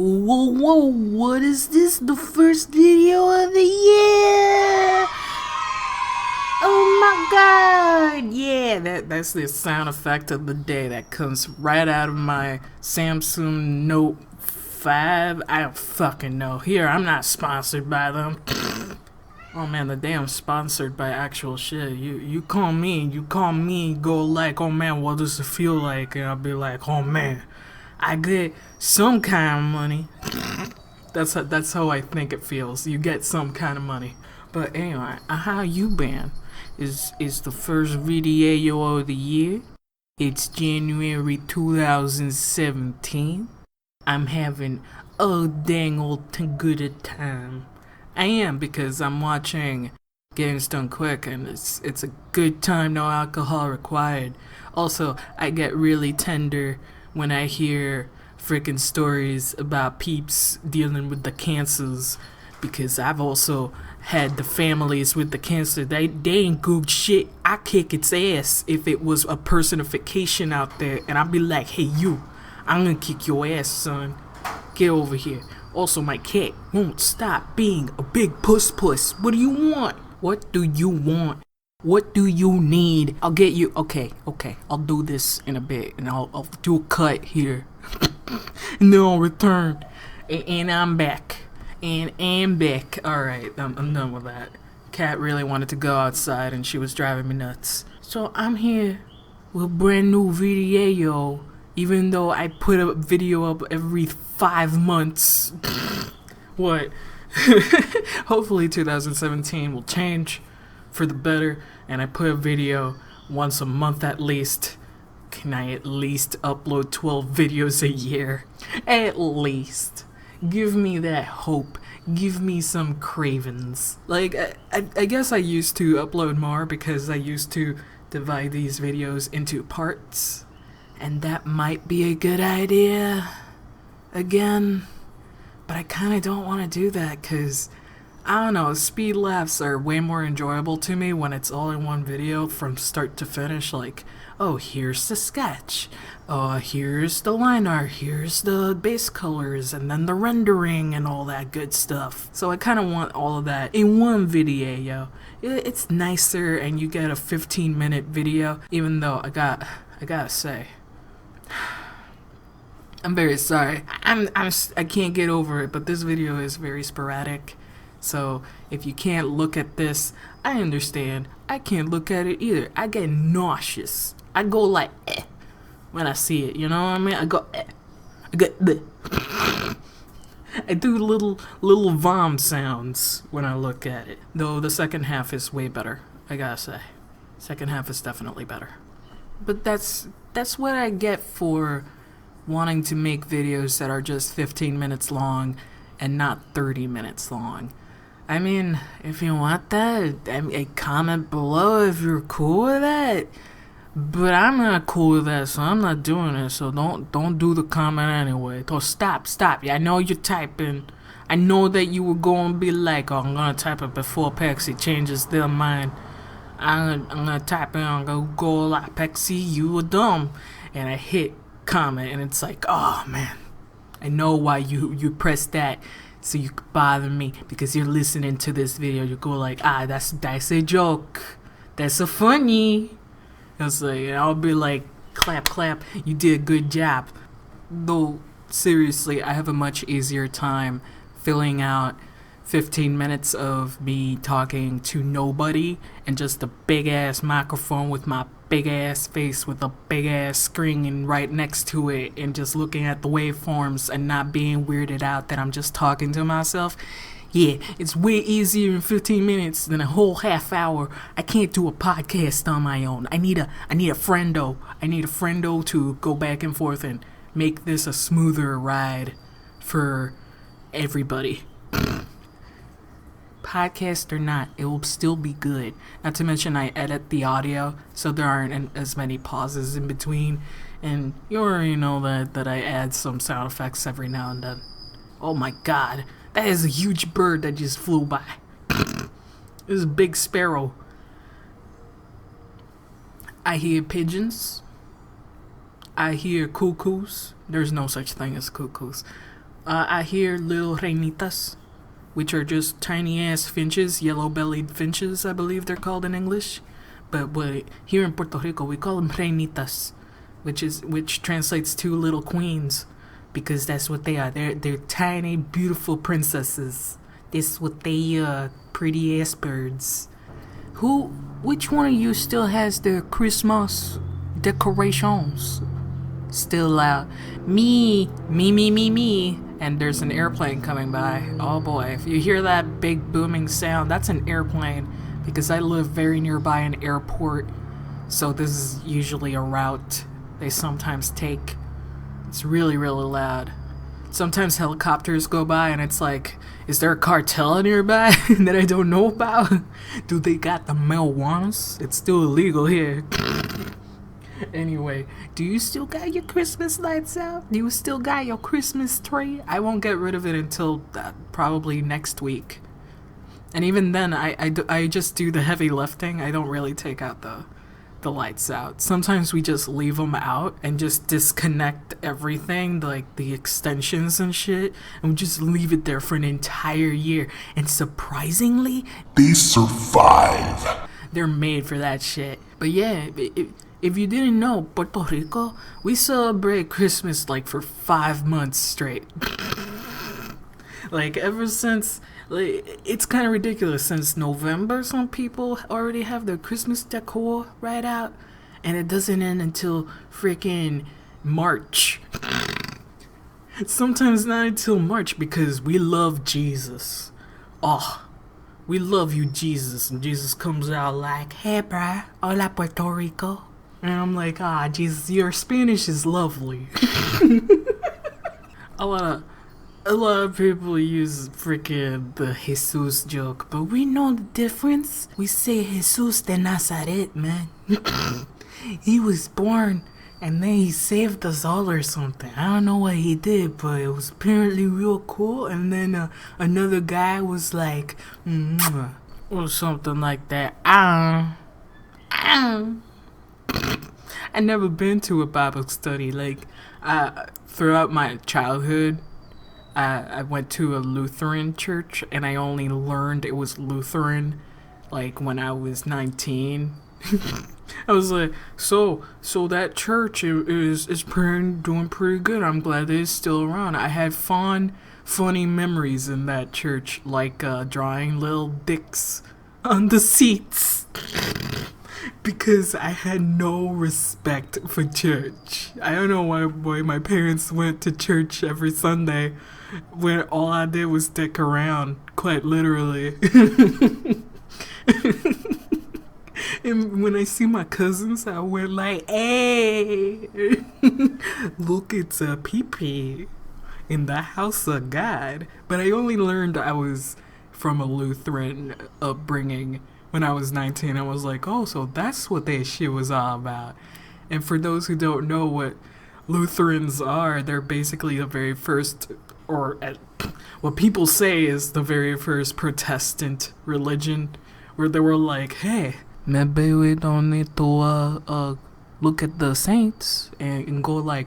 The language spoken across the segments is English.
Whoa, whoa, what is this? The first video of the year! Oh my god! Yeah, that's the sound effect of the day that comes right out of my Samsung Note 5. I don't fucking know. Here, I'm not sponsored by them. Oh man, the day I'm sponsored by actual shit. You call me, go like, oh man, what does it feel like? And I'll be like, oh man, I get some kind of money. That's how I think it feels. You get some kind of money. But anyway, how you been? Is the first video of the year. It's January 2017. I'm having a dang old good a time. I am, because I'm watching Getting Done Quick, and it's a good time, no alcohol required. Also, I get really tender when I hear freaking stories about peeps dealing with the cancers, because I've also had the families with the cancer. They ain't good shit. I kick its ass if it was a personification out there, and I'd be like, hey you, I'm gonna kick your ass, son. Get over here. Also, my cat won't stop being a big puss. What do you want? What do you want? What do you need? I'll get you. Okay. I'll do this in a bit, and I'll do a cut here, and then I'll return, and I'm back. And I'm back. Alright, I'm done with that. Cat really wanted to go outside and she was driving me nuts. So I'm here with a brand new video, even though I put a video up every 5 months. What? Hopefully 2017 will change for the better and I put a video once a month at least. Can I at least upload 12 videos a year? At least. Give me that hope. Give me some cravings. Like, I guess I used to upload more because I used to divide these videos into parts. And that might be a good idea. Again. But I kind of don't want to do that because, I don't know, speed laughs are way more enjoyable to me when it's all in one video from start to finish. Like, oh, here's the sketch. Here's the line art. Here's the base colors. And then the rendering and all that good stuff. So I kind of want all of that in one video. It's nicer and you get a 15-minute video. Even though I gotta say, I'm very sorry. I can't get over it, but this video is very sporadic. So if you can't look at this, I understand. I can't look at it either. I get nauseous. I go like, when I see it, you know what I mean? I go, I go, I do little vom sounds when I look at it. Though the second half is way better, I gotta say. Second half is definitely better. But that's what I get for wanting to make videos that are just 15 minutes long and not 30 minutes long. I mean, if you want that, comment below if you're cool with that. But I'm not cool with that, so I'm not doing it. So don't do the comment anyway. So stop. Yeah, I know you're typing. I know that you were going to be like, oh, I'm gonna type it before Pepsi changes their mind. I'm gonna type it. I'm gonna go like, Pepsi, you were dumb. And I hit comment, and it's like, oh man, I know why you pressed that. So you could bother me because you're listening to this video. You go like, that's a joke. That's a funny. It's like, I'll be like, clap, you did a good job. Though, seriously, I have a much easier time filling out 15 minutes of me talking to nobody and just a big-ass microphone with my big-ass face with a big-ass screen right next to it and just looking at the waveforms and not being weirded out that I'm just talking to myself. Yeah, it's way easier in 15 minutes than a whole half hour. I can't do a podcast on my own. I need a friendo. I need a friendo to go back and forth and make this a smoother ride for everybody. Podcast or not, it will still be good. Not to mention I edit the audio, so there aren't as many pauses in between. And you already know that I add some sound effects every now and then. Oh my god. That is a huge bird that just flew by. This is a big sparrow. I hear pigeons. I hear cuckoos. There's no such thing as cuckoos. I hear little reinitas, which are just tiny ass finches, yellow bellied finches, I believe they're called in English. But here in Puerto Rico, we call them reinitas, which translates to little queens, because that's what they are. They're tiny, beautiful princesses. That's what they pretty ass birds. Which one of you still has their Christmas decorations? Still loud. Me. And there's an airplane coming by. Oh boy, if you hear that big booming sound, that's an airplane, because I live very nearby an airport, so this is usually a route they sometimes take. It's really, really loud. Sometimes helicopters go by and it's like, is there a cartel nearby that I don't know about? Do they got the marijuanas? It's still illegal here. Anyway, do you still got your Christmas lights out? Do you still got your Christmas tree? I won't get rid of it until probably next week. And even then, I just do the heavy lifting. I don't really take out the lights out. Sometimes we just leave them out and just disconnect everything, like the extensions and shit, and we just leave it there for an entire year. And surprisingly, they survive. They're made for that shit. But yeah, if you didn't know, Puerto Rico, we celebrate Christmas like for 5 months straight. Like ever since, like, it's kind of ridiculous. Since November, some people already have their Christmas decor right out, and it doesn't end until freaking March. Sometimes not until March, because we love Jesus. Oh, we love you, Jesus. And Jesus comes out like, hey, bruh, hola, Puerto Rico. And I'm like, Jesus, your Spanish is lovely. A lot of people use freaking the Jesus joke, but we know the difference. We say Jesus de Nazaret, man. He was born and then he saved us all or something. I don't know what he did, but it was apparently real cool. And then another guy was like, or something like that. I never been to a Bible study. Like, throughout my childhood, I went to a Lutheran church, and I only learned it was Lutheran, like, when I was 19. I was like, so that church is doing pretty good. I'm glad that it's still around. I had funny memories in that church, like drawing little dicks on the seats. Because I had no respect for church. I don't know why my parents went to church every Sunday when all I did was dick around, quite literally. And when I see my cousins, I went like, hey, look, it's a pee-pee in the house of God. But I only learned I was from a Lutheran upbringing when I was 19. I was like, oh, so that's what that shit was all about. And for those who don't know what Lutherans are, they're basically the very first, or what people say is the very first Protestant religion, where they were like, hey, maybe we don't need to look at the saints and go like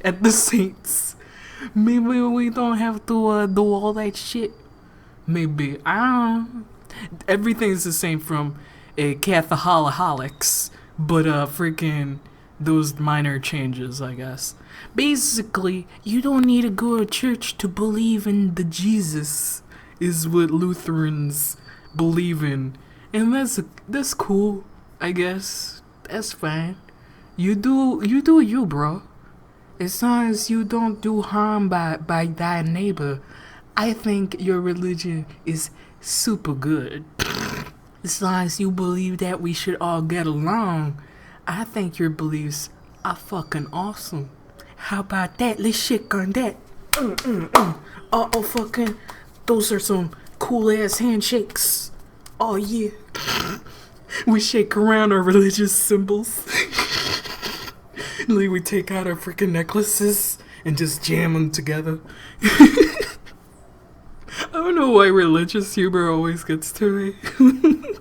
at the saints. Maybe we don't have to do all that shit. Maybe. I don't know. Everything's the same from Catholicaholics, but freaking those minor changes, I guess. Basically, you don't need to go to church to believe in the Jesus, is what Lutherans believe in. And that's cool, I guess. That's fine. You do you, bro. As long as you don't do harm by thy neighbor, I think your religion is super good. As long as you believe that we should all get along, I think your beliefs are fucking awesome. How about that? Let's shake on that. Oh, fucking, those are some cool ass handshakes. Oh yeah. We shake around our religious symbols. Like we take out our freaking necklaces and just jam them together. I don't know why religious humor always gets to me.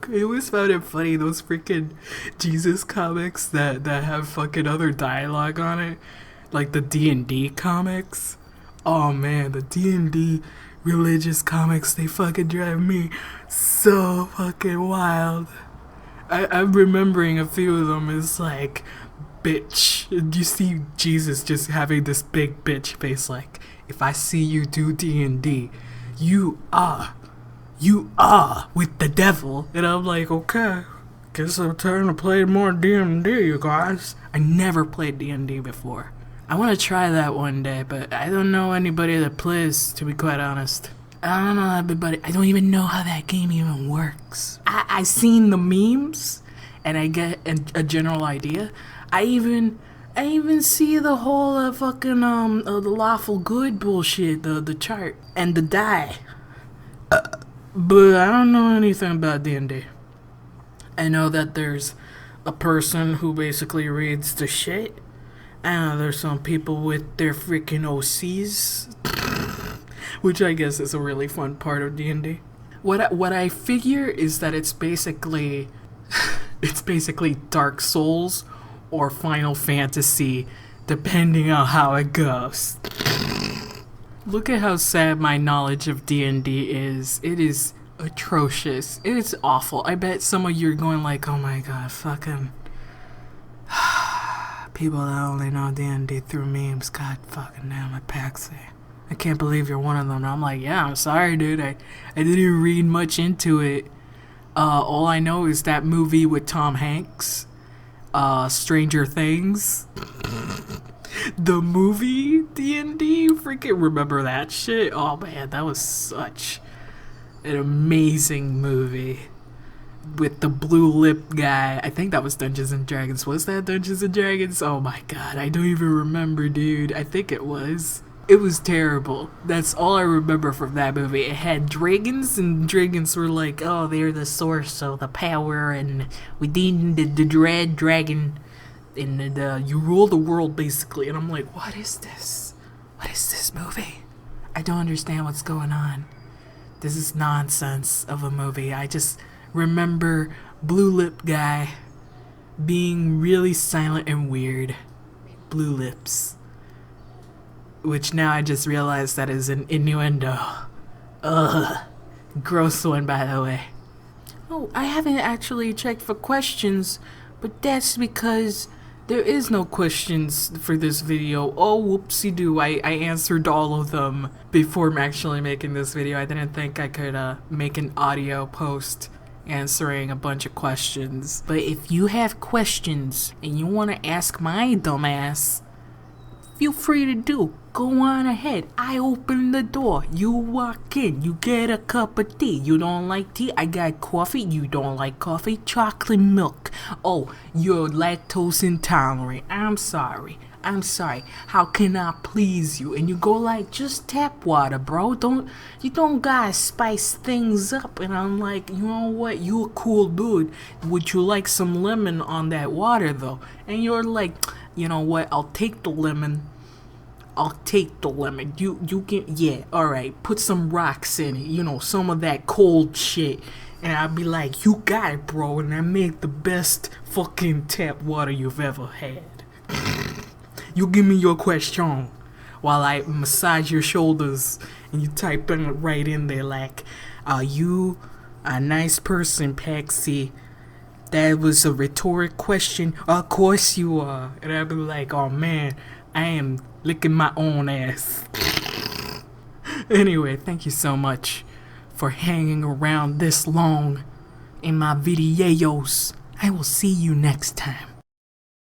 I always found it funny, those freaking Jesus comics that have fucking other dialogue on it. like the D&D comics. Oh man, the D&D religious comics, they fucking drive me so fucking wild. I'm remembering a few of them. It's like, bitch. You see Jesus just having this big bitch face, like, if I see you do D&D, you are with the devil. And I'm like, okay, guess I'm trying to play more D&D, you guys. I never played D&D before. I want to try that one day, but I don't know anybody that plays, to be quite honest. I don't know everybody. I don't even know how that game even works. I seen the memes, and I get a general idea. I even see the whole fucking the lawful good bullshit, the chart and the die. But I don't know anything about D&D. I know that there's a person who basically reads the shit. I know there's some people with their freaking OCs, which I guess is a really fun part of D&D. What I figure is that it's basically Dark Souls or Final Fantasy, depending on how it goes. Look at how sad my knowledge of D&D is. It is atrocious. It is awful. I bet some of you are going like, oh my god, fucking people that only know D&D through memes. God fucking damn it, Paxi. I can't believe you're one of them. And I'm like, yeah, I'm sorry, dude. I didn't read much into it. All I know is that movie with Tom Hanks, Stranger Things. The movie D&D, freaking remember that shit? Oh man, that was such an amazing movie. With the blue lip guy. I think that was Dungeons and Dragons. Was that Dungeons and Dragons? Oh my god, I don't even remember, dude. I think it was. It was terrible. That's all I remember from that movie. It had dragons, and dragons were like, oh, they're the source of the power, and we need the dread dragon, and you rule the world, basically. And I'm like, what is this? What is this movie? I don't understand what's going on. This is nonsense of a movie. I just remember blue lip guy being really silent and weird. Blue lips. Which now I just realized that is an innuendo. Ugh. Gross one, by the way. Oh, I haven't actually checked for questions, but that's because there is no questions for this video. Oh, whoopsie-doo. I answered all of them before actually making this video. I didn't think I could make an audio post answering a bunch of questions. But if you have questions and you want to ask my dumbass, feel free to do. Go on ahead. I open the door. You walk in. You get a cup of tea. You don't like tea? I got coffee. You don't like coffee? Chocolate milk. Oh, you're lactose intolerant. I'm sorry. How can I please you? And you go like, just tap water, bro. You don't gotta spice things up. And I'm like, you know what? You a cool dude. Would you like some lemon on that water though? And you're like, you know what? I'll take the lemon. You can, yeah, alright, put some rocks in it, you know, some of that cold shit. And I'll be like, you got it, bro, and I make the best fucking tap water you've ever had. You give me your question while I massage your shoulders and you type it right in there like, are you a nice person, Paxi? That was a rhetoric question. Of course you are. And I'll be like, oh man, I am licking my own ass. Anyway, thank you so much for hanging around this long in my videos. I will see you next time.